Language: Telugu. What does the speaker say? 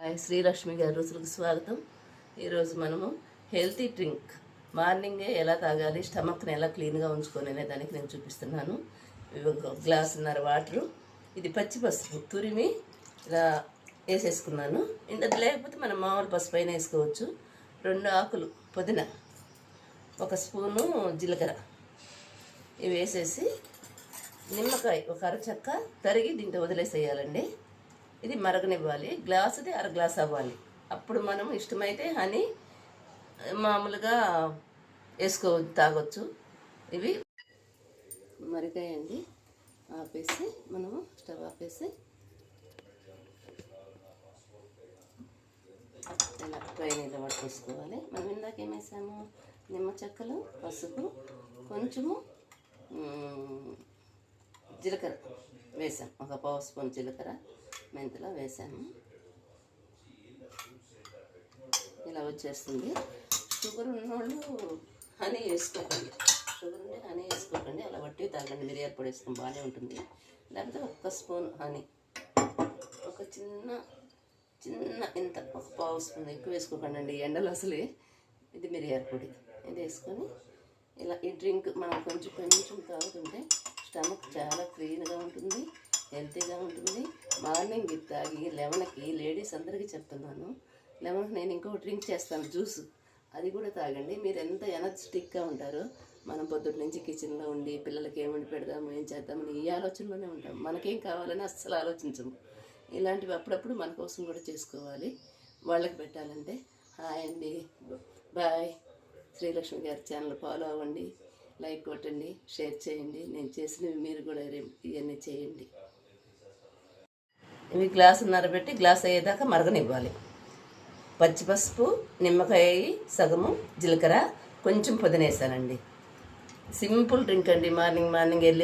హాయ్, శ్రీలక్ష్మి గారి రుచులకు స్వాగతం. ఈరోజు మనము హెల్తీ డ్రింక్ మార్నింగే ఎలా తాగాలి, స్టమక్ని ఎలా క్లీన్గా ఉంచుకొని అనే దానికి నేను చూపిస్తున్నాను. ఇవి ఒక గ్లాసున్నర వాటరు, ఇది పచ్చి పసుపు తురిమి ఇలా వేసేసుకున్నాను. ఇంత లేకపోతే మనం మామూలు పసుపు అయినా వేసుకోవచ్చు. 2 ఆకులు పుదీనా, 1 స్పూను జీలకర్ర ఇవి వేసేసి నిమ్మకాయ 1 అరచెక్క తరిగి దీంట్లో వదిలేసేయాలండి. ఇది మరగనివ్వాలి. గ్లాసుది 1/2 గ్లాస్ అవ్వాలి. అప్పుడు మనం ఇష్టమైతే హనీ మామూలుగా తాగొచ్చు. ఇవి మరిగాయండి. ఆపేసి మనము స్టవ్ ఆపేసి ఇలా ట్రైనీలో పట్టుకోవాలి. మనం ఇందాక ఏం వేసాము, నిమ్మ చెక్కలు, పసుపు, కొంచెము జీలకర్ర వేసాం. 1 పావు స్పూన్ జీలకర్ర, మెంతులు వేసాము. ఇలా వచ్చేస్తుంది. షుగర్ ఉన్నవాళ్ళు హనీ వేసుకోకండి. షుగర్ ఉంటే హనీ వేసుకోకండి, అలా వట్టి తాగండి. మిరియాల పొడి వేసుకొని బాగానే ఉంటుంది. లేకపోతే 1 స్పూన్ హనీ, ఒక చిన్న ఇంత 1 పావు స్పూన్ ఎక్కువ వేసుకోకండి అండి, ఎండలు అసలే. ఇది మిరియాల పొడి, ఇది వేసుకొని ఇలా ఈ డ్రింక్ మనం కొంచెం తాగుతుంటే స్టమక్ చాలా క్లీన్గా ఉంటుంది, హెల్తీగా ఉంటుంది. మార్నింగ్ ఇది తాగి 11కి లేడీస్ అందరికీ చెప్తున్నాను, 11కి నేను ఇంకొక డ్రింక్ చేస్తాను, జ్యూస్, అది కూడా తాగండి. మీరు ఎంత ఎనర్జెటిక్గా ఉంటారో. మనం పొద్దుటి నుంచి కిచెన్లో ఉండి పిల్లలకి ఏమండి పెడదాము, ఏం చేద్దామని ఈ ఆలోచనలోనే ఉంటాం. మనకేం కావాలని అస్సలు ఆలోచించము. ఇలాంటివి అప్పుడప్పుడు మన కోసం కూడా చేసుకోవాలి, వాళ్ళకి పెట్టాలంటే. హాయ్ అండి, బాయ్. శ్రీలక్ష్మి గారి ఛానల్ ఫాలో అవ్వండి, లైక్ కొట్టండి, షేర్ చేయండి. నేను చేసినవి మీరు కూడా ఇవన్నీ చేయండి. ఇవి గ్లాసున్నర పెట్టి గ్లాస్ అయ్యేదాకా మరగనివ్వాలి. పచ్చి పసుపు, నిమ్మకాయ సగము, జీలకర్ర, కొంచెం పుదీనా వేసానండి. సింపుల్ డ్రింక్ అండి. మార్నింగ్ వెళ్ళి